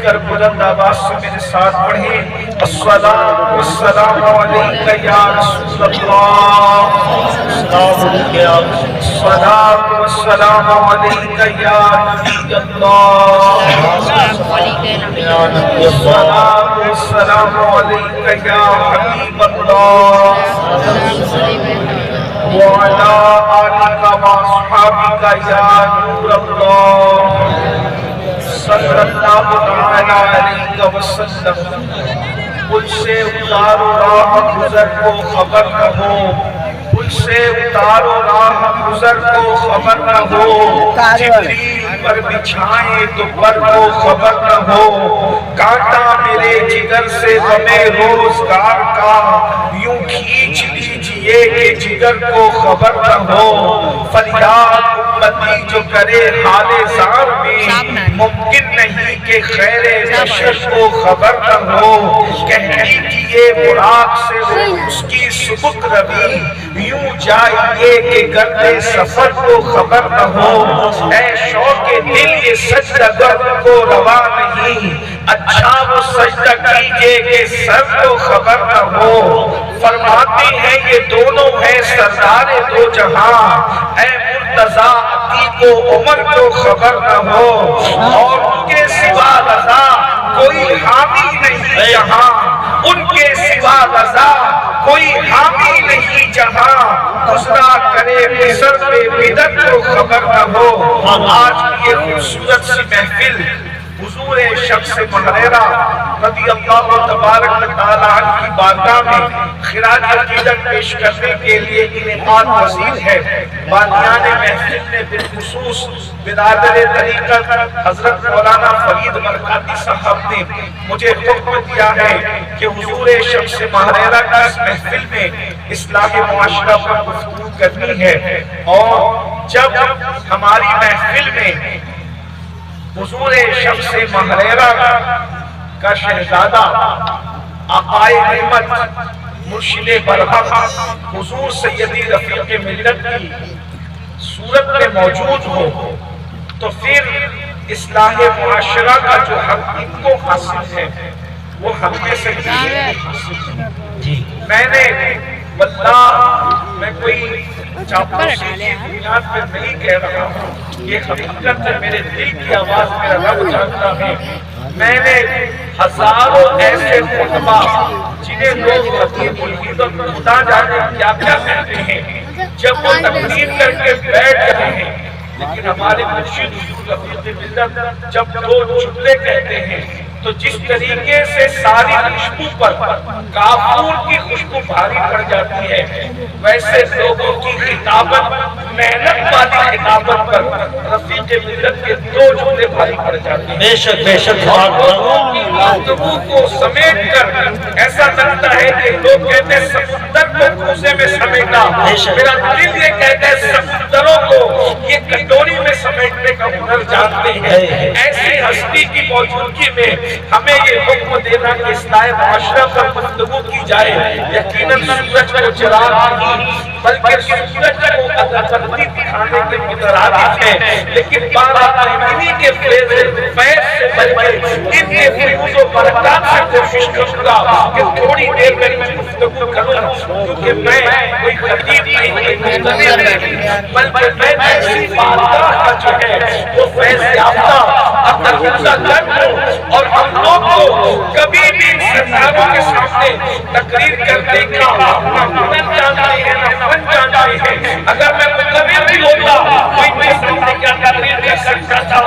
کر بلند آواز سے میرے ساتھ پڑھیں، الصلاۃ والسلام علیک یا رسول اللہ، الصلاۃ والسلام علیک یا نبی اللہ، الصلاۃ والسلام علیک یا حبیب اللہ، وعلی آلک واصحابک یا نور اللہ، صلی اللہ علیہ وسلم۔ پل سے اتارو راہ گزر کو خبر نہ ہو، پل سے اتارو راہ گزر کو خبر نہ ہو، جبریل پر بچھائیں تو پر کو خبر نہ ہو، کانٹا میرے جگر سے غمِ روزگار کا یوں کھینچ لیجئے کہ جگر کو خبر نہ ہو، فریاد امتی جو کرے حال زار میں ممکن نہیں کہ خیر بشر کو خبر نہ ہو، کہتی کیے براق سے وہ اس کی سبک روی یوں جائیے کہ گردِ سفر کو خبر نہ ہو، اے شوق دل یہ سجدہ گر کو روا نہیں، اچھا وہ سجدہ کیجئے کہ سر کو خبر نہ ہو، فرماتے ہیں یہ دونوں ہیں سردار دو جہاں، اے مرتضیٰ عتیق و عمر کو خبر نہ ہو، اور ان کے سوا رضا کوئی حامی نہیں جہاں، ان کے سوا رضا کوئی حامی نہیں جہاں، گزرا کرے مصر پہ بدر کو خبر نہ ہو۔ آج کی یہ خوبصورت سی محفل حضور شخص محریرہ رضی اللہ تبارک تعالیٰ عنہ کی بارگاہ میں خراج عقیدت پیش کرنے کے لیے انعقاد پذیر ہے۔ بانیان محفل نے بالخصوص برادر طریقت حضرت مولانا فرید برکاتی صاحب نے مجھے حکم دیا ہے کہ حضور شمس محریرہ کی اس محفل میں اصلاح معاشرہ پر گفتگو کرنی ہے، اور جب ہماری محفل میں حضور شمس محریرہ کا شہزادہ آقائے نعمت مرشد برحق حضور سیدی رفیق ملت کی صورت میں موجود ہو تو پھر اصلاح معاشرہ کا جو حق ان کو حاصل ہے وہ ہم میں سے حاصل ہے۔ میں نے واللہ میں کوئی چاپلوسی کی بنیاد پر نہیں کہہ رہا ہوں، یہ حقیقت ہے، میرے دل کی آواز میرا رب جانتا ہے۔ میں نے ہزاروں ایسے خطبہ جنہیں لوگ خطیب الہند اور خدا جانے کیا کیا کہتے ہیں، جب وہ تقریر کر کے بیٹھ رہے ہیں، لیکن ہمارے مرشد حضور رفیق ملت جب دو جملے کہتے ہیں تو جس طریقے سے ساری خوشبو پر کافور کی خوشبو بھاری پڑ جاتی ہے، ویسے لوگوں کی خطابت محنت والی خطابت پر رفیق ملت کے دو جملے بھاری پڑ جاتے ہیں۔ بے شک بے شک، اور لوگوں کی گفتگو کو سمیٹ کر ایسا لگتا ہے کہ لوگ کہتے ہیں سمندر کو کوزے میں سمیٹا، میرا دل یہ کہتا ہے سمندروں کو یہ کٹوری میں سمیٹنے کا ہنر جانتے ہیں۔ ایسی ہستی کی موجودگی میں ہمیں یہ حکم دینا کہ اصلاح معاشرہ پر گفتگو کی جائے، یقیناً سورج کو چراغ نہیں بلکہ سورج کو ادھرتی دکھانے کے مترادف ہے، لیکن بارہ مہینے کے فیض سے بلکہ ان کے فیوز و برکات سے کوشش کروں گا کہ تھوڑی دیر میں گفتگو کروں، کیونکہ میں کوئی خطیب نہیں، کوئی مقتدر نہیں، بلکہ میں ایسی بارگاہ کا جو ہے وہ فیض یافتہ اندر گزا کر ہوں، اور ہم لوگ کو کبھی بھی سرکاروں کے سامنے تقریر کرنے کا نہ ہنر جانتے ہیں نہ فن جانتے ہیں۔ اگر میں مقتدر بھی ہوتا کوئی میں سمجھے کیا تقریر کر سکتا تھا،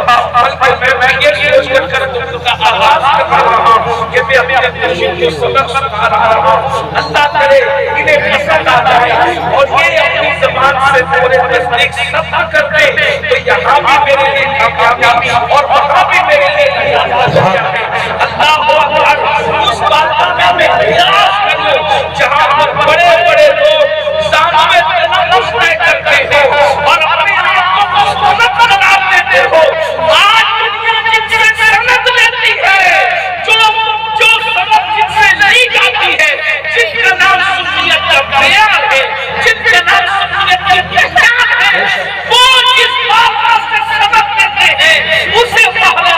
بلکہ میں یہ سوچ کر گفتگو کا آغاز کر رہا ہوں کہ میں اپنے مرشد کو سبق سکھا رہا ہوں۔ اللہ کرے انہیں پسند آتا ہے اور یہ اپنی زبان سے پورے تصدیق سب کرتے ہیں تو یہاں بھی میرے لیے کامیابی اور وہاں بھی میرے لیے کامیابی ہے۔ اللہ اکبر، اس بات میں قیاس کر لوں جہاں پر بڑے بڑے لوگ سامنے تنفس طے کرتے ہو اور اپنے آپ کو مستند قرار دیتے ہو، آج دنیا جن سے سند لیتی ہے، جو سند جن سے نہیں جاتی ہے، جن کا نام سنیت کا بیان ہے، جن کا نام سنیت کی پہچان ہے، وہ جس بات سے سبق دیتے ہیں اسے پہلا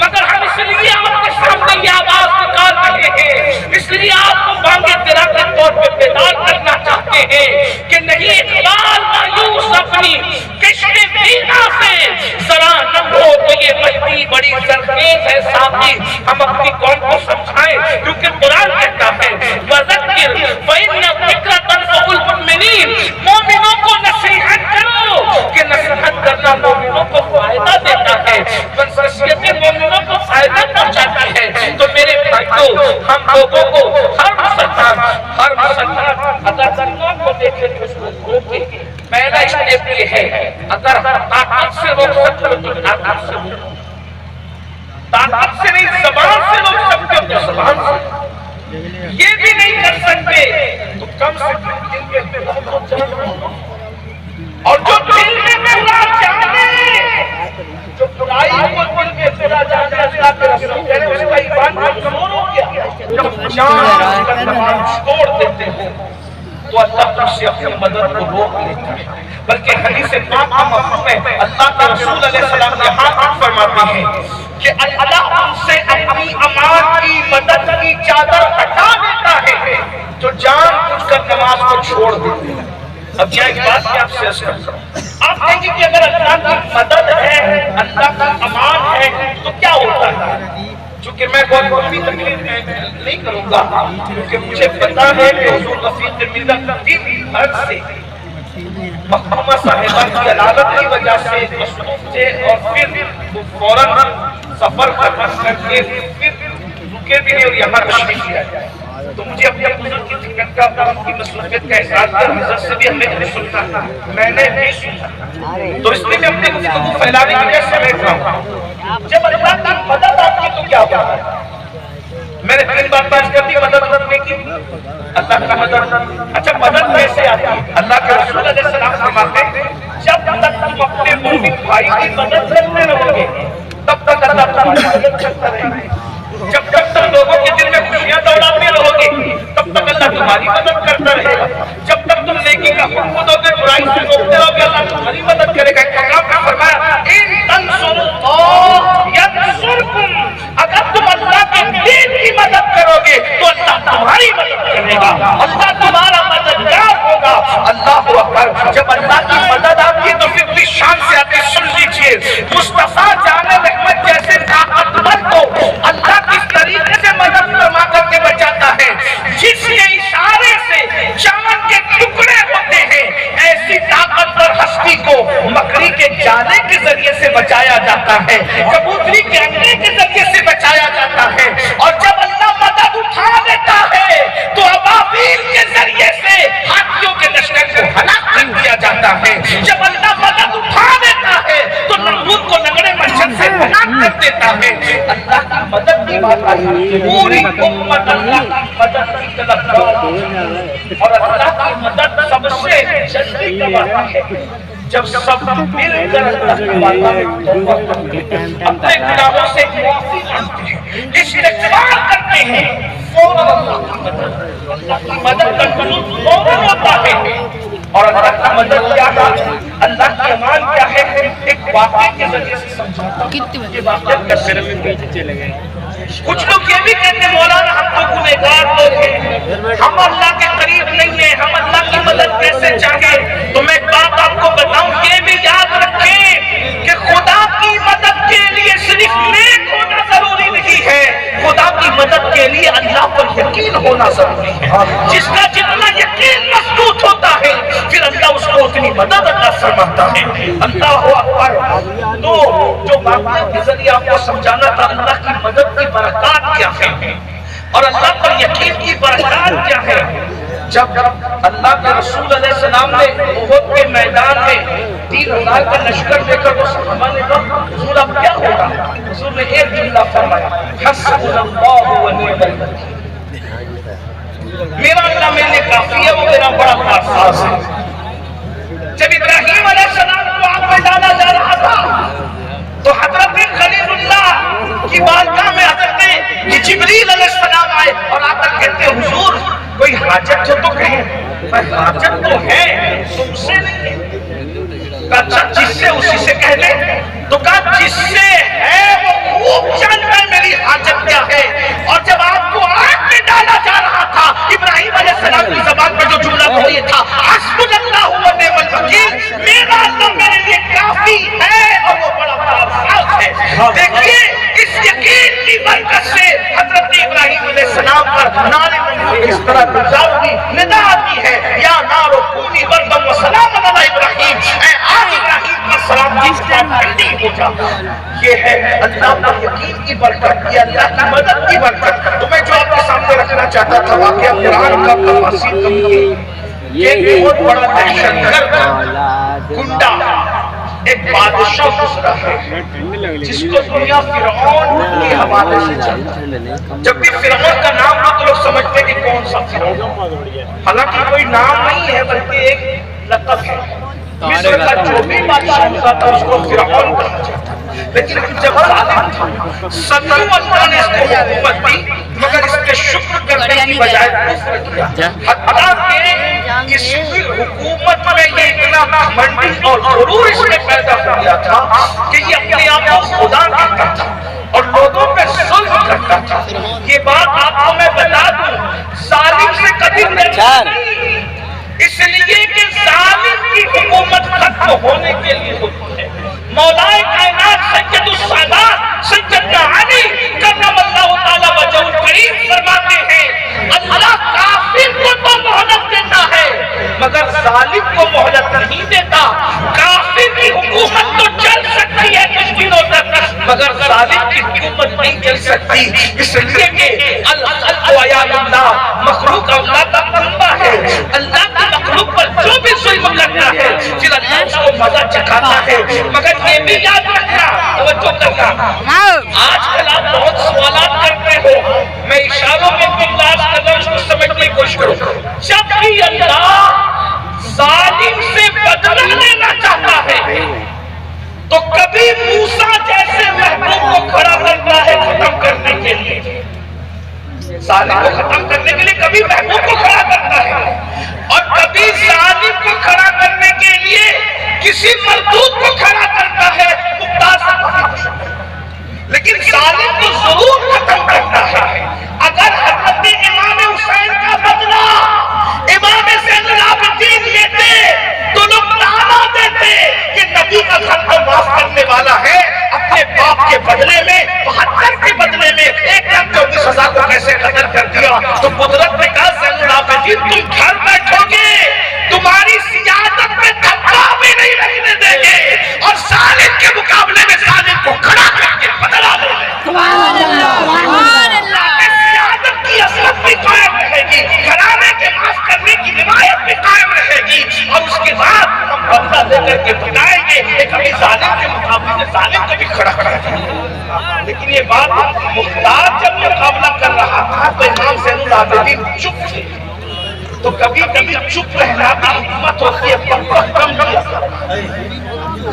مگر ہم اس لیے آپ کے سامنے یہ آواز نکال رہے ہیں، اس لیے آپ کو بانگے تیرا کے طور پہ بیدار کرنا چاہتے ہیں کہ نہیں اقبال مایوس اپنی کشت بینا سے ذرا نہ ہو تو یہ مہدی بڑی زرخیز ہے ساتھی، ہم اپنی قوم کو سمجھائیں کیونکہ قرآن کہتا ہے وَذَكِّرْ فَإِنَّ الذِّكْرَ تَنفَعُ الْمُؤْمِنِينَ، مومنوں کو نصیحت کرو کہ نصیحت کرنا مومنوں کو فائدہ دیتا ہے، نصیحتیں مومنوں کو فائدہ پہنچاتی ہے۔ تو میرے بھائیوں، ہم لوگوں کو ہر مسلمان اگر ظلموں کو دیکھے تو اس کو روکے، پہلا اسٹیپ یہ ہے اگر طاقت سے روک سکتے ہو تو طاقت سے روکو، طاقت سے نہیں زبان سے روک سکتے ہو تو زبان سے، یہ بھی نہیں کر سکتے تو کم سے کم دل میں برا تو جانو، اور جو دل میں برا جانے، جو برائی کو دل میں برا جانے، اللہ کے رسول کہہ رہے ہیں اس کا ایمان کمزور ہو گیا، جب چاند کا نماز چھوڑ دیتے ہو تو اللہ تم سے اپنی مدد کو روک لیتا ہے، بلکہ حدیث پاک کا مفہوم ہے اللہ کے رسول علیہ السلام یہاں فرماتے ہیں کہ اللہ تم سے اپنی امان کی مدد کی چادر ہٹا دیتا ہے جو جان بوجھ کر نماز کو چھوڑ دیتے ہیں۔ اب یہ ایک بات کہ آپ سے عرض کرتا ہوں، آپ دیکھیں کہ اگر اللہ کی مدد ہے، اللہ کا امان ہے تو کیا ہوتا ہے؟ چونکہ میں بہت لمبی تقریر نہیں کروں گا کیونکہ مجھے پتا ہے کہ حضور رفیق مرزا دن بھر سے محمد صاحبہ کی علالت کی وجہ سے مصروف تھے اور پھر وہ فوراً سفر کر کے پھر رکے بھی نہیں اور یہاں تشریف لیا جائے، تو مجھے اپنے بزرگ کی فکر کا ان کی مصروفیت کا احساس کیا، حضرت سے بھی ہمیں نہیں سنتا، میں نے بھی سنا، تو اس لیے میں اپنے گفتگو پھیلانے کے لیے سمیٹ رہا ہوں۔ جب اللہ کی مدد آتی تو کیا ہوتا ہے؟ میں نے تین بار بات کر دی مدد کرنے کی، اللہ کا مدد، اچھا مدد کیسے آتی ہے؟ اللہ کے رسول علیہ السلام فرماتے ہیں جب تک تم اپنے مومن بھائی کی مدد کرتے رہو گے تب تک اللہ تمہاری مدد کرتا رہے گا، جب تک تم لوگوں کے دل میں خوشیاں دوڑاتے رہو گے تب تک اللہ تمہاری مدد کرتا رہے گا، جب تک تم نیکی کا حکم دو گے برائی سے روکتے رہو گے اللہ تمہاری مدد کرے گا۔ ایک مقام پر فرمایا ان تنصروا اللہ ینصرکم، اگر تم اللہ کے دین کی مدد کرو گے تو اللہ تمہاری مدد کرے گا، اللہ تمہارا مددگار ہوگا۔ اللہ اکبر، جب اللہ کی مدد آتی ہے تو پھر بھی شان سے آتے، سن لیجئے مصطفیٰ جان رحمت جیسے طاقتور کو اللہ کس طریقے سے مدد فرما کر کے بچاتا ہے، جس کے اشارے سے چاند کے ٹکڑے ہوتے ہیں، ایسی طاقتور ہستی کو مکڑی کے جالے کے ذریعے سے بچایا جاتا ہے، کبوتری کے انڈے کے ذریعے سے بچایا جاتا ہے، اور جب اللہ مدد اٹھا لیتا ہے تو ابابیل کے ذریعے سے ہاتھیوں کے لشکر کو ہلاک کر دیا جاتا ہے، جب اللہ مدد اٹھا لیتا ہے تو نمرود کو لنگڑے مچھر سے ہلاک کر دیتا ہے۔ اللہ کی مدد کی بات آئی، پوری امت اللہ کی مدد کی طلبگار، اور اللہ کی مدد سب سے جلدی کب آتی ہے؟ جب سب مل کر اللہ کی بارگاہ میں توبہ کرتے ہیں، اپنے گناہوں سے معافی مانگتے ہیں، استغفار کرتے ہیں، فوراً اللہ کی مدد کا نزول فوراً ہوتا ہے۔ اور اللہ کی مدد کیا ہے، اللہ کی امان کیا ہے، ایک واقعے کے ذریعے سے سمجھاتا ہوں۔ یہ واقعہ کرتے رہے پیچھے چلے گئے، کچھ لوگ یہ بھی کہتے ہیں مولانا ہم تو گنہگار لوگ ہیں، ہم اللہ کے قریب نہیں ہیں، ہم اللہ کی مدد کیسے چاہیں؟ تو میں ایک بات آپ کو بتاؤں، یہ بھی یاد رکھیں کہ خدا کی مدد کے لیے صرف نیک ہونا ضروری نہیں ہے، خدا کی مدد کے لیے اللہ پر یقین ہونا ضروری ہے۔ جس کا جتنا یقین مضبوط ہوتا ہے پھر اللہ اس کو اتنی مدد عطا فرماتا ہے۔ اللہ اکبر۔ تو جو واقعہ کے ذریعے آپ کو سمجھانا تھا اللہ کی مدد کی برکات کیا ہے اور اللہ پر یقین کی برکات کیا ہے، جب اللہ کے رسول علیہ السلام نے احد کے میدان میں 3000 کا لشکر دے کر تو صحابہ نے کہا حضور اب کیا ہوگا؟ حضور نے ایک جملہ فرمایا حسبنا اللہ ونعم الوکیل، میرا اللہ میرے لیے کافی ہے، وہ میرا بڑا خاص ہے۔ جب ابراہیم علیہ السلام کو آگ میں ڈالا جا رہا تھا تو حضرت خلیل اللہ کی بارگاہ میں حضرت جبریل علیہ السلام آئے اور آ کر کہتے حضور کوئی حاجت ہو تو کہیں، حاجت تو ہے تم سے نہیں اچھا جس سے اسی سے کہہ دے. تو کہا جس سے ہے وہ خوب جانتا ہے میری حاجت کیا ہے. اور جب آپ کو آگ میں ڈالا جا رہا تھا ابراہیم علیہ السلام کی زبان پر جو جملہ وہ یہ تھا حسبنا اللہ و نعم الوکیل, میرا اللہ میرے لیے کافی ہے اور وہ بڑا کارساز ہے. دیکھیے اس یقین کی برکت سے حضرت ابراہیم علیہ السلام پر نار کس طرح گزار ہوئی, ندا آتی ہے یا نار کونی بردم و سلام علی ابراہیم, اے آگ ابراہیم پر سلام کی ٹھنڈی ہو جا. یہ ہے اللہ کا یقین کی برکت, یہ اللہ کی مدد کی برکت. تو میں جو آپ کے سامنے رکھنا چاہتا تھا واقعہ قرآن کا تفاصیل کبھی ایک بہت بڑا دہشت گرد گنڈا ایک بادشاہ گزرا ہے جس کو دنیا فرعون کے حوالے سے چلتا. جب بھی فرعون کا نام ہو تو لوگ سمجھتے کہ کون سا فرعون, حالانکہ کوئی نام نہیں ہے بلکہ ایک لقب ہے. مصر کا جو بھی بادشاہ ہوتا تھا اس کو فرعون کہا جاتا, لیکن جب ظالم تھا صدیوں اللہ نے اس کو حکومت دی مگر اس کے شکر کرنے کی بجائے کفر کیا. حتیٰ کہ اس حکومت میں یہ اتنا گھمنڈ اور غرور اس میں پیدا ہو گیا تھا کہ یہ اپنے آپ کو خدا کہتا تھا اور لوگوں پہ ظلم کرتا تھا. یہ بات آپ کو میں بتا دوں, ظالم سے کبھی ڈرنا نہیں, اس لیے کہ ظالم کی حکومت ختم ہونے کے لیے ہوتی ہے. مولائے کائنات سید السادات سیدنا علی کرم اللہ تعالی وجہ الکریم فرماتے ہیں اللہ کافر کو تو مہلت دیتا ہے مگر ظالم کو مہلت نہیں دیتا. کافر کی حکومت تو چل سکتی ہے کچھ دنوں تک مگر ظالم کی حکومت نہیں چل سکتی. اس لیے کہ اللہ مخلوق اللہ کا بندہ ہے, اللہ کی مخلوق پر جو بھی ظلم کرتا ہے پھر اللہ اس کو مزہ چکھاتا ہے. مگر یہ بھی یاد رکھنا, توجہ کرنا, آج کل آپ بہت سوالات کرتے ہو, میں اشاروں میں برداشت کر رہا ہوں, اس کو سمجھنے کی کوشش کرو. جب بھی اللہ ظالم سے بدلہ لینا چاہتا ہے تو کبھی موسیٰ جیسے محبوب کو کھڑا کرتا ہے ختم کرنے کے لیے. ظالم کو ختم کرنے کے لیے کبھی محبوب کو کھڑا کرتا ہے اور کبھی ظالم کو کھڑا کرنے کے لیے کسی مردود کو کھڑا کرتا ہے ممتاز, لیکن ظالم کو ضرور ختم کرتا ہے. اگر حضرت امام حسین کا بدلہ امام زین العابدین لیتے تو لوگ تانا دیتے کہ نبی کا گھر کو معاف کرنے والا ہے, اپنے باپ کے بدلے میں 72 کے بدلے میں 1,24,000 کو کیسے قتل کر دیا. تو قدرت نے کہا زین العابدین تم گھر بیٹھو گے, تمہاری سیادت میں دھبا بھی نہیں رہنے دیں گے اور ظالم کے مقابلے میں ظالم کو کھڑا کر کے بدلا لیں گے. سیادت کی عظمت بھی قائم رہے گی, گھرانے کے معاف کرنے کی روایت بھی قائم رہے گی اور اس کے بعد ہم بدلہ لے کر کے بتائیں گے کہ کبھی ظالم کے مقابلے میں ظالم کو بھی کھڑا کریں گے. لیکن یہ بات مختار جب مقابلہ کر رہا تھا تو امام زین العابدین چپ تھے. تو کبھی کبھی چپ رہنا بھی حکمت ہوتی ہے, پر کم کیا.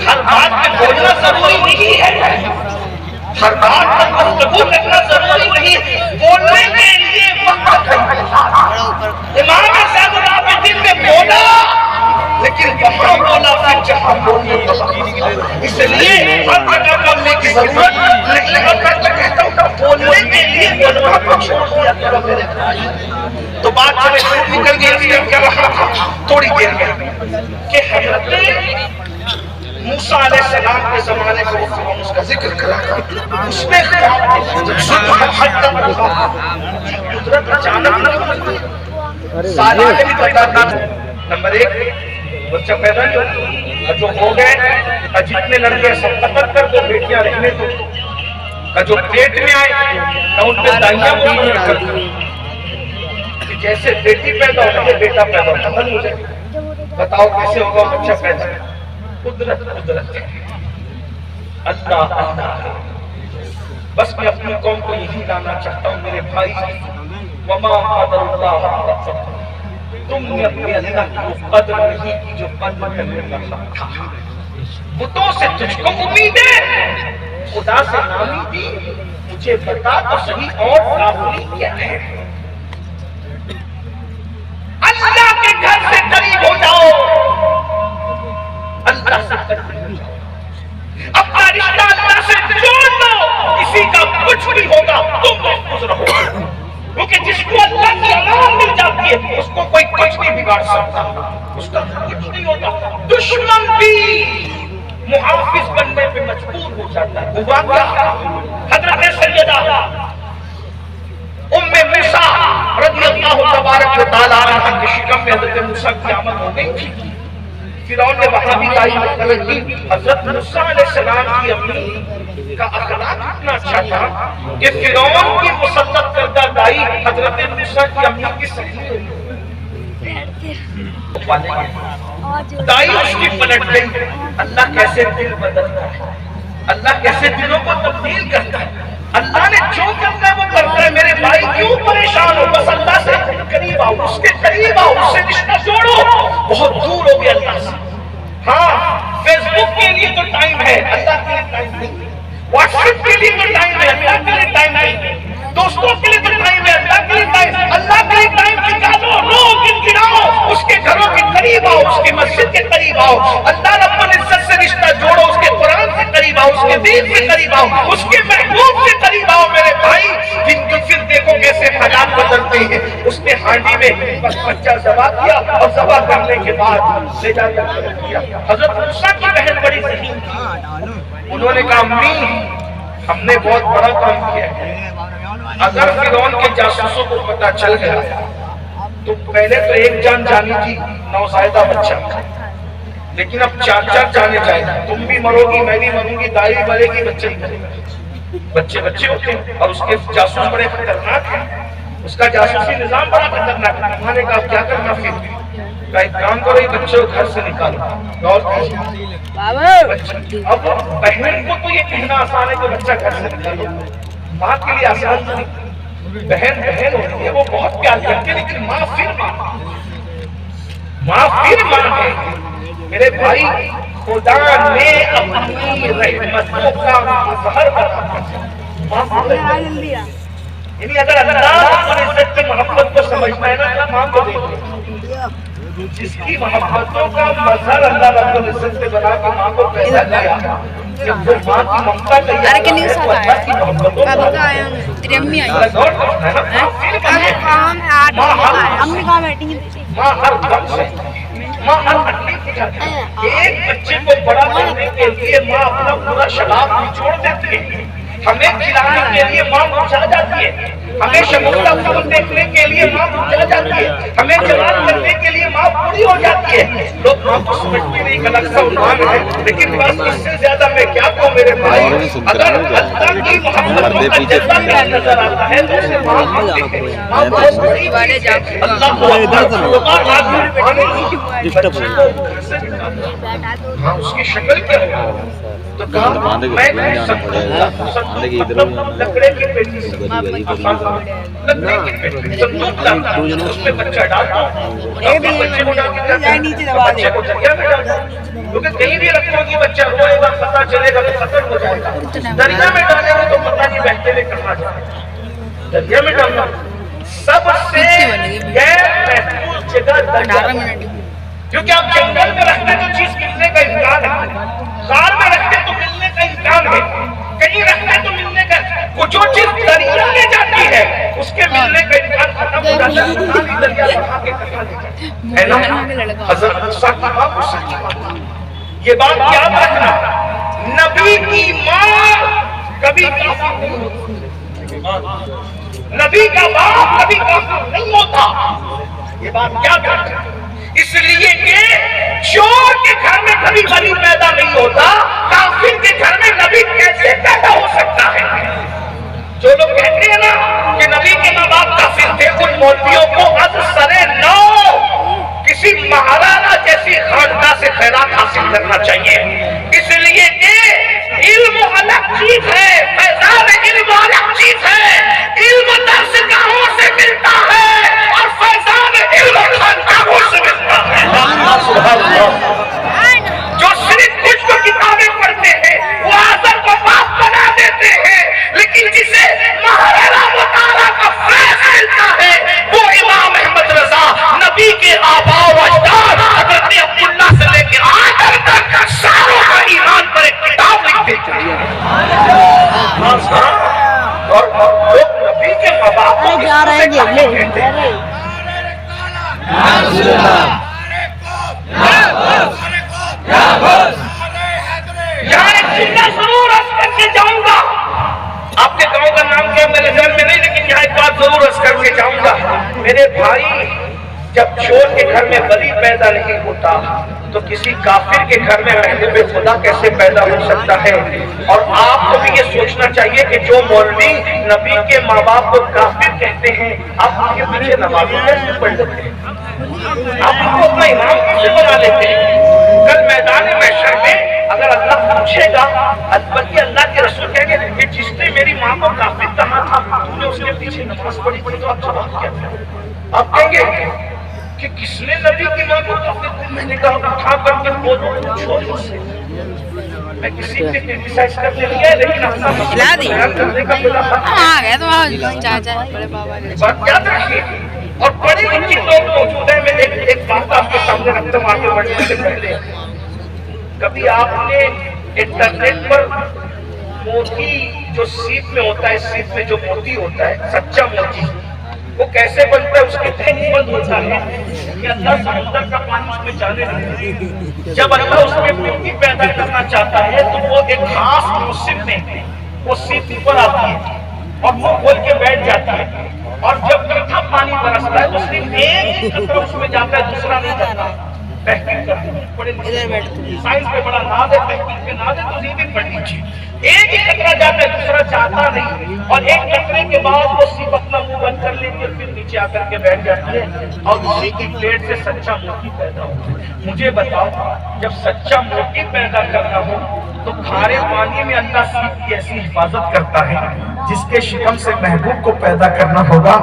ہر بات میں بولنا ضروری نہیں ہے, ہر بات پر گفتگو کرنا ضروری نہیں ہے, بولنے کے لیے وقت ہے. امام زین العابدین نے بولا لیکن وہاں بولا پھر جہاں بولنے کا, اس لیے ہر جگہ بولنے کی ضرورت نہیں. اور میں تو کہتا ہوں بولنے کے لیے بولنا کو چھوڑ دیا کرو میرے بھائی. تو بات چلے نکل گئی, اس لیے کیا رہا تھا تھوڑی دیر میں کہ حضرت موسیٰ علیہ السلام کے زمانے کو فرعون اس کا ذکر کرا, اس میں قدرت اچانک سارا بھی بتاتا. نمبر 1 بچہ پیدا نہیں ہوتا, جو ہو گئے جتنے لڑکے سب قتل کر دو, بیٹیاں رہنے دو. جو پیٹ میں آئے ان پہ دائیاں بولنے کر دو, جیسے بیٹی پیدا ہوتا ہے بیٹا پیدا ہوتا ہے. بتاؤ کیسے ہوگا بچہ پیدا؟ قدرت قدرت ہے, اللہ اللہ. بس میں اپنی قوم کو یہی لانا چاہتا ہوں میرے بھائی, وما قدر اللہ حق قدرہ, تم نے اپنے اللہ کو قدر نہیں کی جو قدر کرنے کا حق تھا. بتوں سے تجھ کو امید ہے, خدا سے نامیدی, مجھے بتا تو صحیح اور کافری کیا ہے. اللہ کے گھر سے قریب ہو جاؤ, اللہ سے بگاڑ سکتا، اس کا کچھ نہیں ہوتا، دشمن بھی محافظ بننے پہ مجبور ہو جاتا ہے۔ ہوا کیا؟ حضرت سیدہ ام موسیٰ رضی اللہ تبارک و تعالیٰ عنہ کے شکم میں حضرت موسیٰ کی آمد ہو گئی تھی۔ فرعون نے وہاں بھی لائی مطلب کی حضرت موسیٰ علیہ السلام کی اپنی کا اخلاق اتنا اچھا تھا کہ فرعون کی مسلط کردہ دائی حضرت موسیٰ کی امی کی صحیح دائی اس کی پلٹ گئی۔ اللہ کیسے دل بدلتا ہے، اللہ کیسے دلوں کو تبدیل کرتا ہے، اللہ نے جو کرنا ہے وہ کرتا ہے۔ میرے بھائی کیوں پریشان ہو؟ بس اللہ سے قریب آؤ، اس کے قریب آؤ، اس سے رشتہ جوڑو۔ بہت دور ہو گیا اللہ سے۔ ہاں فیس بک کے لیے تو ٹائم ہے، اللہ کے لیے ٹائم نہیں۔ واٹس ایپ کے لیے تو ٹائم ہے، اللہ کے لیے ٹائم نہیں۔ دوستوں کے لیے تو ٹائم ہے، اللہ کے لیے ٹائم۔ اللہ کے لیے ٹائم نکالو، روز گنگناؤ، اس کے گھروں کے قریب آؤ، اس کے مسجد کے قریب آؤ، اللہ رب العزت سے رشتہ جوڑو، اس کے قرآن سے قریب آؤ، اس کے دین سے قریب آؤ، اس کے محبوب سے قریب آؤ۔ میرے بھائی جن کو پھر دیکھو کیسے حالات بدلتے ہیں۔ اس نے ہانڈی میں بچہ ذبح کیا اور ذبح کرنے کے بعد لے جا کر رکھ دیا۔ حضرت موسیٰ کی بہن بڑی ذہین تھی، انہوں نے کہا امی ہم نے بہت بڑا کام کیا ہے، اگر فرعون کے جاسوسوں کو پتہ چل گیا تو پہلے تو ایک جان جانی تھی نوزائیدہ بچہ، لیکن اب چار چار جانے جائیں گے، تم بھی مرو گی، میں بھی مروں گی، دائی بھی مرے گی، بچے بھی مرے گا۔ بچے بچے ہوتے ہیں اور اس کے جاسوس بڑے خطرناک ہیں، اس کا جاسوسی نظام بڑا خطرناک ہے۔ انہوں نے کہا کیا کرنا پھر؟ کہا ایک کام کرو، یہ بچے کو گھر سے نکالو۔ غور کیجیے، اب بہن کو تو یہ کہنا آسان ہے کہ بچہ گھر سے نکالو، ماں کے لیے آسان نہیں۔ بہن بہن ہوتی ہے، وہ بہت پیار کرتی ہے، لیکن ماں پھر ماں ہے۔ میرے بھائی خدا نے اپنی رحمتوں کا مظہر بنا دیا، یعنی اگر اللہ رب العزت کی محبت کو سمجھنا ہے نا، ماں کو دیکھو، جس کی محبتوں کا مظہر اللہ رب العزت نے بنا کے ماں کو پیدا کیا، جب وہ ماں کی ممتا کا اللہ کی محبتوں کا ماں ہر دم سے، ماں ہر ہڈی کی جاتی ہے۔ ایک بچے کو بڑا کرنے کے لیے ماں اپنا پورا شباب نچوڑ دیتی ہے، ہمیں کھلانے کے لیے ماں مرجھا جاتی ہے، ہمیں شگفتہ پھول دیکھنے کے لیے ماں مرجھا جاتی ہے، ہمیں جوان کرنے کے لیے ماں پوری ہو جاتی ہے۔ لوگ ماں کو سمجھتے نہیں، الگ سا عنوان ہے، لیکن بس اس سے زیادہ میں کیا کہوں میرے بھائی، اگر اللہ کی محبتوں کا جذبہ کیا نظر آتا ہے تو اسے ماں مانتے ہیں۔ ماں بہت بڑی چیز ہے، اللہ کو ہاں اس کی شکل کیا ہے تو کہا میں لکڑے کی پیٹی سے لکڑے کی پیٹی صندوق لاتا ہوں، اس میں بچہ ڈالتا ہوں، اپنے بچے کو ڈال کے بچے کو دریا میں ڈالتا ہوں، کیونکہ کہیں بھی رکھو گی بچہ روئے گا، پتہ چلے گا تو ختم ہو جائے گا۔ دریا میں ڈالے گا تو پتہ نہیں بہتے ہوئے کہاں جائے گا، دریا میں ڈالنا۔ سب سے غیر محفوظ جگہ دریا، کیونکہ آپ جنگل میں رکھتے تو چیز ملنے کا امکان ہے، غار میں رکھتے تو ملنے کا امکان ہے، کہیں رکھتے تو ملنے کا، وہ جو چیز دریا میں جاتی ہے اس کے ملنے کا امکان ختم ہو جاتا ہے۔ دریا بڑھا کے کہاں لے جاتا ہے نا؟ حضرت موسیٰ کی ماں موسیٰ کی ماں، یہ بات یاد رکھنا، نبی کی ماں کبھی کافر نہیں ہوتی، نبی کا باپ کبھی کافر نہیں ہوتا، یہ بات یاد رکھنا۔ اس لیے کہ چور کے گھر میں کبھی ولی پیدا نہیں ہوتا، کافر کے گھر میں نبی کیسے پیدا ہو سکتا ہے؟ جو لوگ کہتے ہیں نا کہ نبی کے ماں باپ کافر تھے، ان مولویوں کو از سرے نو کسی مہارانا جیسی خاندان سے خیرات حاصل کرنا چاہیے، اس لیے کہ علم الگ چیز ہے، فیضان علم الگ چیز ہے، علم درس گاہوں سے ملتا ہے اور فیضان علم خانقاہوں سے ملتا ہے۔ جو صرف کچھ کو کتابیں پڑھتے ہیں وہ آزر کو باپ بنا دیتے ہیں، لیکن جسے مہارانا مطالعہ کا فیض ملتا ہے وہ امام یہاں ایک جملہ ضرور عرض کر کے جاؤں گا. آپ کے گاؤں کا نام کیا میرے ذہن میں نہیں, لیکن یہاں ایک بات ضرور عرض کر کے جاؤں گا. میرے بھائی, جب چور کے گھر میں ولی پیدا نہیں ہوتا تو کسی کافر کے گھر میں محبوب خدا کیسے پیدا ہو سکتا ہے؟ اور آپ کو بھی یہ سوچنا چاہیے کہ جو مولوی نبی کے ماں باپ کو کافر کہتے ہیں, آپ ان کے پیچھے نماز کیسے پڑھ لیتے ہیں؟ آپ ان کو اپنا امام کیسے بنا لیتے ہیں؟ کل میدان محشر میں اگر اللہ پوچھے گا, بلکہ اللہ کے رسول کہیں گے کہ جس نے میری ماں کو کافر کہا تھا تو نے اس کے پیچھے نماز پڑھی تھی, تو آپ جواب کیا تھا؟ آپ کہیں گے کہ کس نے نبی کی ماں کو کافر کہا؟ میں نے کہا اٹھا کر کے بولو چھوڑو سے. میں کسی پہ کرٹیسائز کرنے نہیں ہے, لیکن اپنا بیان کرنے کا بلا آ گئے تو چاچا بڑے بابا بات یاد رکھیے. اور بڑے لکھی لوگ موجود ہیں. میں ایک بات آپ کے سامنے رکھتا ہوں آگے بڑھنے سے پہلے. کبھی آپ نے انٹرنیٹ پر موتی جو سیپ میں ہوتا ہے, سیپ میں جو موتی ہوتا ہے, سچا موتی, وہ کیسے بنتا ہے, اس کے تھن بند ہوتا ہے کہ اللہ سمندر کا پانی اس میں جانے نہیں. جب اللہ اس میں مٹی پیدا کرنا چاہتا ہے تو وہ ایک خاص موسم میں وہ سیپ اوپر آتی ہے اور وہ کھول کے بیٹھ جاتی ہے. اور جب میٹھا پانی برستا ہے تو صرف ایک قطرہ اس میں جاتا ہے, دوسرا نہیں جاتا. تحقیق کرتے ہیں, بڑے سائنس پہ بڑا ناز ہے, تحقیق پہ ناز ہے, تو یہ بھی پڑھنی چاہیے. ایک ہی قطرہ جاتا ہے, دوسرا جاتا نہیں. اور ایک قطرے کے بعد وہ صرف اپنا منہ بند کر لیتی ہے, پھر نیچے آ کر کے بیٹھ جاتی ہے اور اسی کی پلیٹ سے سچا موتی پیدا ہوتا ہے. مجھے بتاؤ, جب سچا موتی پیدا کرنا ہو تو کھارے پانی میں اللہ سیپ کی ایسی حفاظت کرتا ہے. جس کے شکم سے محبوب کو پیدا کرنا ہوگا,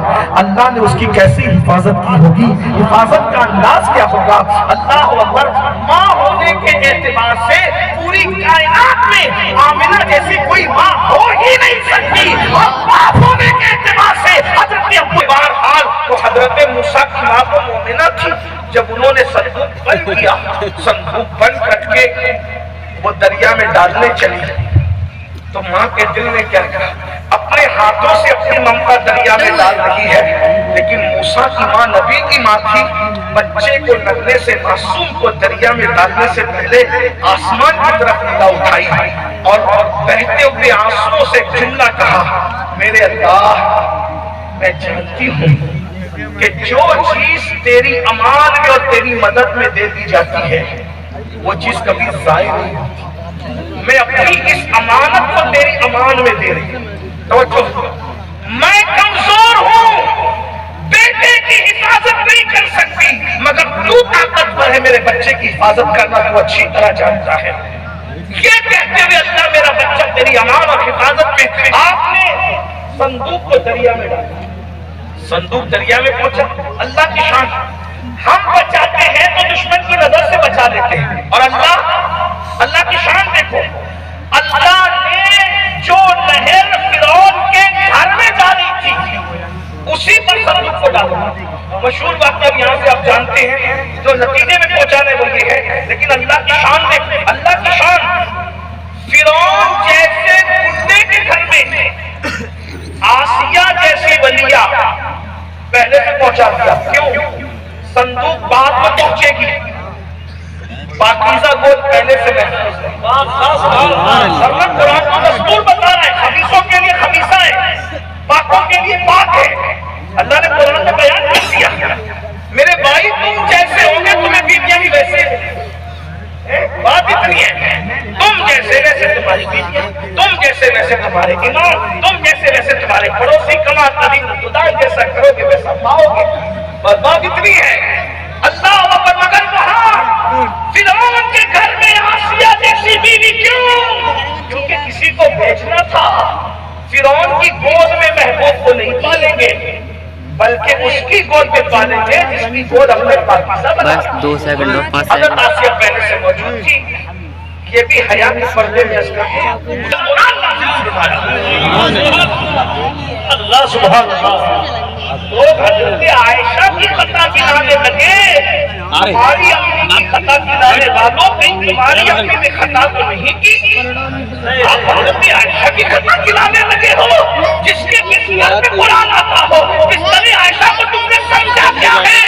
اللہ نے اس کی کیسی حفاظت کی ہوگی, حفاظت کا انداز کیا ہوگا. اللہ اکبر. ماں ہونے کے اعتبار سے پوری کائنات میں آمنہ جیسی کوئی ماں ہو ہی نہیں سکتی, اور باپ ہونے کے اعتبار سے حضرت ابو بہرحال تو حضرت موسیٰ کی ماں تو مومنہ تھی. جب انہوں نے صندوق بند کیا, صندوق بند کر کے وہ دریا میں ڈالنے چلی, تو ماں کے دل نے کیا کہا, اپنے ہاتھوں سے اپنی ممتا دریا میں ڈال رہی ہے. لیکن موسیٰ کی ماں نبی کی ماں تھی, بچے کو لگنے سے, معصوم کو دریا میں ڈالنے سے پہلے آسمان کی طرف نگاہ اٹھائی اور بہتے ہوئے آنسوؤں سے جملہ کہا, میرے اللہ میں جانتی ہوں کہ جو چیز تیری امان میں اور تیری مدد میں دے دی جاتی ہے وہ چیز کبھی ضائع نہیں ہوتی. میں اپنی اس امانت کو تیری امان میں دے رہی ہوں. توجہ, میں کمزور ہوں, بیٹے کی حفاظت نہیں کر سکتی, مگر تو طاقتور ہے میرے بچے کی حفاظت کرنا, تو اچھی طرح جانتا ہے. یہ کہتے ہوئے اللہ میرا بچہ تیری امان اور حفاظت میں. آپ نے صندوق کو دریا میں ڈالا, صندوق دریا میں پہنچا. اللہ کی شان, ہم بچاتے ہیں تو دشمن کی نظر سے بچا لیتے ہیں, اور اللہ کی شان دیکھو. اللہ نے جو نہر فرعون کے گھر میں ڈالی تھی اسی پر صندوق کو ڈالا. مشہور بات اب یہاں سے آپ جانتے ہیں, جو نتیجے میں پہنچانے وہ یہ ہے, لیکن اللہ کی شان دیکھو. اللہ کی شان, فرعون جیسے کتے کے گھر میں آسیہ جیسی ولیہ پہلے سے پہنچا دیا. کیوں؟ صندوق بعد میں پہنچے گی, پاکیزہ گود پہلے سے محفوظ ہے. قرآن کو دستور بتا رہا ہے, خبیثوں کے لیے خبیثہ ہے, پاکوں کے لیے پاک ہے. اللہ نے قرآن میں بیان کر دیا, میرے بھائی تم جیسے ہوں گے تمہیں بیویاں بھی ویسے. بات اتنی ہے, تم جیسے ویسے تمہاری بیویاں, تم جیسے ویسے تمہارے امام, تم جیسے ویسے تمہارے پڑوسی. کما تدین خدا جیسا کرو گے ویسا پاؤ گے. بس بات اتنی ہے. اللہ اکبر. مگر وہاں فرعون کے گھر میں آسیہ جیسی بیوی کیوں؟ کیونکہ کسی کو بیچنا تھا. فرعون کی گود میں محبوب کو نہیں پالیں گے, بلکہ اس کی گود میں پالیں گے جس کی گود اپنے پاکیزہ بنا. بس 2 سیکنڈ اور 5 حضرت سیکنڈ. آسیہ پہلے سے موجود تھی. یہ بھی حیا کے پردے میں اس کا اللہ سبحان اللہ. لوگ حضرت عائشہ کی خطا گنانے لگے, ہماری اپنی کی خطا گنانے والوں کہیں تمہاری اپنی نے خطا تو نہیں کی. آپ حضرت عائشہ کی خطا گنانے لگے ہو, جس کے کس گھر میں قرآن آتا ہو. اس طرح عائشہ کو تم نے سمجھا کیا ہے؟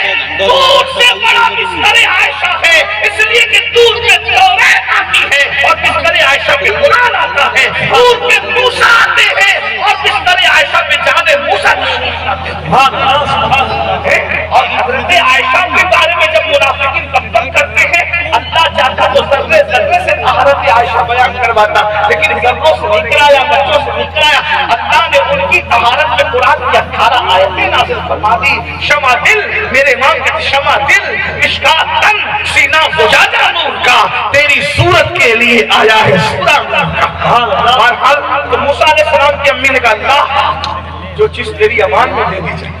مردوں سے نہیں کرایا، بچوں سے نہیں کرایا، اللہ نے ان کی طہارت میں قرآن کی 18 آیتیں نازل فرما دی. شمع دل، میرے امام کہتے شمع دل، مشکات تن، سینہ زجاجہ نور کا، تیری صورت کے لیے آیا ہے سورہ نور کا. بہرحال تو موسیٰ علیہ السلام کی امی نے کہا اللہ جو چیز تیری امان میں دے دی جائے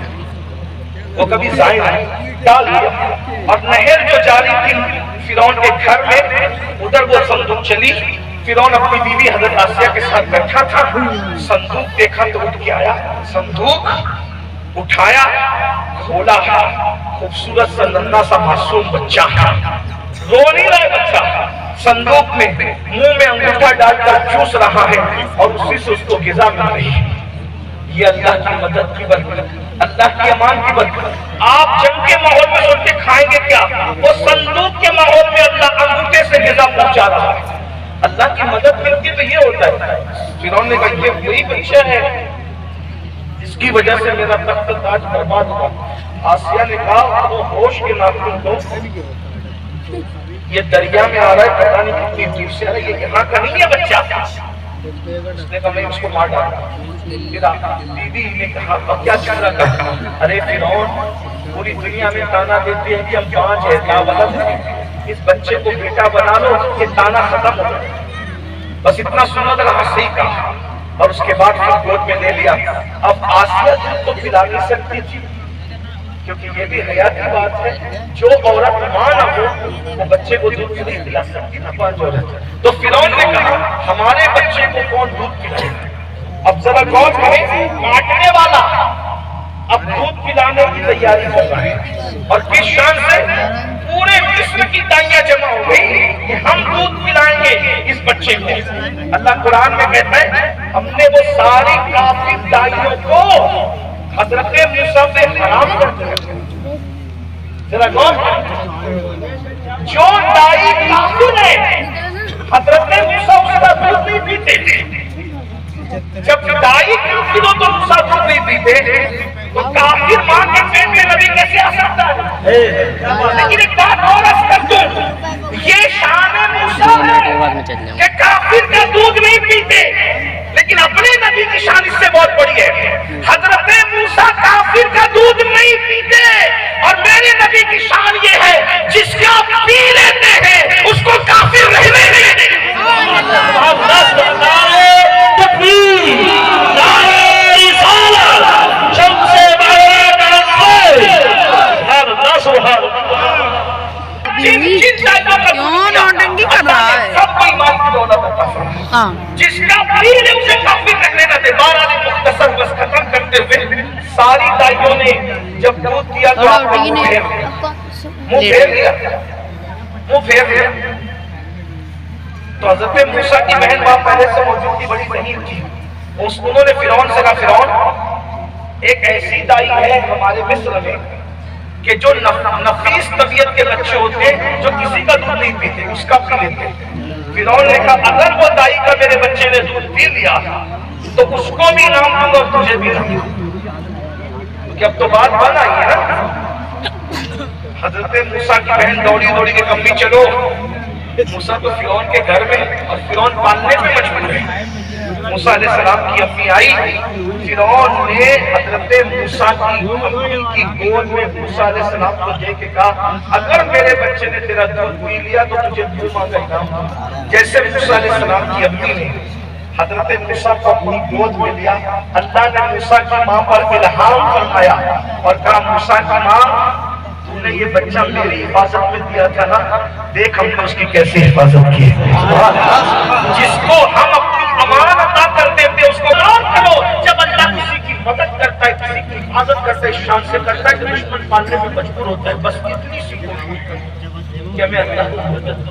وہ کبھی ضائع نہیں، ڈال دیا. اور نہر جو جاری تھی فرعون کے گھر میں، ادھر وہ صندوق چلی. فرعون اپنی بیوی حضرت آسیہ کے ساتھ بیٹھا تھا، صندوق دیکھا تو اٹھ کے آیا، صندوق اٹھایا، کھولا، خوبصورت سا ننھا سا معصوم بچہ، رو نہیں رہا ہے بچہ، صندوق میں منہ میں انگوٹھا ڈال کر چوس رہا ہے اور اسی سے اس کو غذا مل رہی ہے. یہ اللہ کی مدد کی برکت، اللہ کی امان کی برکت. آپ جنگ کے ماحول میں سوچتے کھائیں گے کیا، وہ صندوق کے ماحول میں اللہ انگوٹھے سے غذا پہنچا رہا ہے. اللہ کی مدد ملتی تو یہ ہوتا ہے. فرعون نے کہا یہ وہی بچہ ہے جس کی وجہ سے میرا تخت تاج برباد ہوا. آسیہ نے کہا وہ ہوش کے ناخن کو یہ دریا میں آ رہا ہے، پتہ نہیں کتنی دور سے آ رہا ہے، یہ یہاں کا نہیں ہے بچہ. اس نے کہا میں اس کو مار ڈالا. بیوی نے کہا کیا چل رہا ہے؟ ارے فرعون پوری دنیا میں تانا دیتے ہیں کہ ہم 5 ہیں، کیا غلط ہے؟ اس بچے کو بیٹا بنا لو، یہ تانا ختم ہو جائے. بس اتنا سنا تھا ہاں صحیح کہا. اور اس کے بعد پھر گود میں لے لیا. اب آسیہ دودھ تو پلا نہیں سکتی تھی کیونکہ یہ بھی حیا کی بات ہے، جو عورت ماں نہ ہو وہ بچے کو دودھ نہیں پلا سکتی نا 5 عورت. تو فرعون نے کہا ہمارے بچے کو کون دودھ پلائے؟ اب ذرا غور کریں، کاٹنے والا اب دودھ پلانے کی تیاری کر رہا ہے اور کس شان سے پورے مصر کی دائیاں جمع ہو گئی کہ ہم دودھ پلائیں گے اس بچے کو. اللہ قرآن میں کہتا ہے ہم نے وہ ساری کافر دائیوں کو حضرت موسیٰ پہ حرام کر دیا. ذرا غور کریں، جو دائی کافر ہے حضرت موسیٰ اس کا دودھ نہیں پیتے تھے. جب دائی کافر ہو تو موسیٰ دودھ نہیں پیتے تو کافر ماں کے پیٹ میں نبی کیسے آ سکتا ہے؟ لیکن ایک بات اور عرض کر دوں، یہ شان موسیٰ ہے کہ کافر کا دودھ نہیں پیتے، لیکن اپنے نبی کی شان اس سے بہت بڑی ہے. حضرت موسیٰ کافر کا دودھ نہیں پیتے اور میرے نبی کی شان یہ ہے جس کا پی لیتے ہیں اس کو کافر رہنے نہیں دیتے. جس کا پیر ہے اسے کافر رہنے نہ دے. بہرحال مختصر بس ختم کرتے ہوئے ساری دائیوں نے جب دودھ دیا تو آپ کو منہ پھیر لیا. تو حضرت موسیٰ کی بہن باپ پہلے سے موجود تھی، بڑی ذہین تھی. انہوں نے فرعون سے کہا فرعون ایک ایسی دائی ہے ہمارے مصر میں کہ جو نفیس طبیعت کے بچے ہوتے ہیں جو کسی کا دودھ نہیں پیتے اس کا پی لیتے. فرعون نے کہا اگر وہ دائی کا میرے بچے نے دودھ پی لیا تو اس کو بھی انعام دوں گا اور تجھے بھی انعام دوں گا. کیونکہ اب تو بات بن آئی ہے نا. حضرت موسیٰ کی بہن دوڑی دوڑی کے کمی چلو. موسیٰ تو فرعون کے گھر میں اور فرعون پالنے پہ مجبور ہے. موسیٰ علیہ السلام کی امی آئی. فرعون نے حضرت موسیٰ کی امی کی گود میں موسیٰ علیہ السلام کو دے کے کہا اگر میرے بچے نے تیرا دودھ پی لیا تو تجھے پوما کا انعام دوں. جیسے موسیٰ علیہ السلام کی امی نے حضرت موسیٰ کو اپنی گود میں لیا، اللہ نے موسیٰ کی ماں پر الہام فرمایا اور کہا موسیٰ کی ماں تو نے یہ بچہ میری حفاظت میں دیا تھا نا، دیکھ ہم نے اس کی کیسی حفاظت کی. جس کو ہم اپنی امان عطا کر دیتے اس کو مان کرو. جب اللہ کسی کی مدد کرتا ہے، کسی کی حفاظت کرتا ہے، شان سے کرتا ہے تو دشمن پالنے میں مجبور ہوتا ہے. بس اتنی سی کوشش کرو کہ ہمیں اللہ کی مدد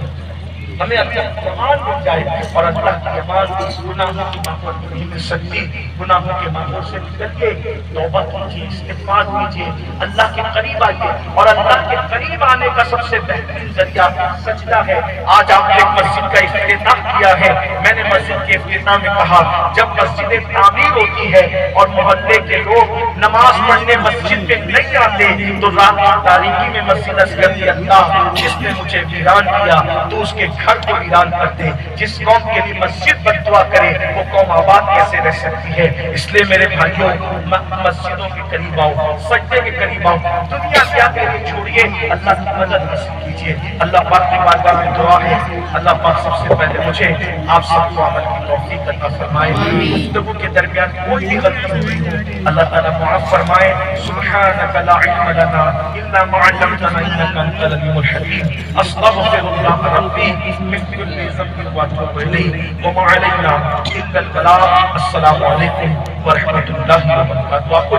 ہمیں اللہ کی امان مل جائے اور اللہ کی امان گناہوں کی معافی نہیں مل سکتی. گناہوں کے معافی سے نکل کے توبہ کیجیے، استغفار کیجیے، اللہ کے قریب آئیے. اور اللہ کے قریب آنے کا سب سے بہترین ذریعہ سجدہ ہے. آج آپ نے ایک مسجد کا افتتاح کیا ہے. میں نے مسجد کے افتتاح میں کہا جب مسجد تعمیر ہوتی ہے اور محلے کے لوگ نماز پڑھنے مسجد میں نہیں آتے تو رات کی تاریکی میں مسجد اصغر اللہ جس نے مجھے ویران کیا تو اس کے گھر کو ویران کر دے. جس قوم کے لیے مسجد بد دعا کرے وہ قوم آباد کیسے رہ سکتی ہے؟ اس لیے میرے بھائیوں مسجدوں کے قریب آؤ, سجدے کے قریب آؤ, دنیا کیا کہتے چھوڑیے, اللہ کی مدد حاصل کیجیے. اللہ پاک کی بارگاہ میں دعا ہے, اللہ پاک سب سے پہلے مجھے آپ سب کو عمل کی توفیق عطا فرمائے. گفتگو کے درمیان کوئی بھی غلطی ہوئی ہو اللہ تعالیٰ معاف فرمائے. سبحانک لا علم لنا الا ما علمتنا انک انت العلیم الحکیم. استغفر اللہ ربی من کل ذنب واتوب الیہ وما علینا الا البلاغ. السلام علیکم ورحمۃ اللہ وبرکاتہ. آپ کو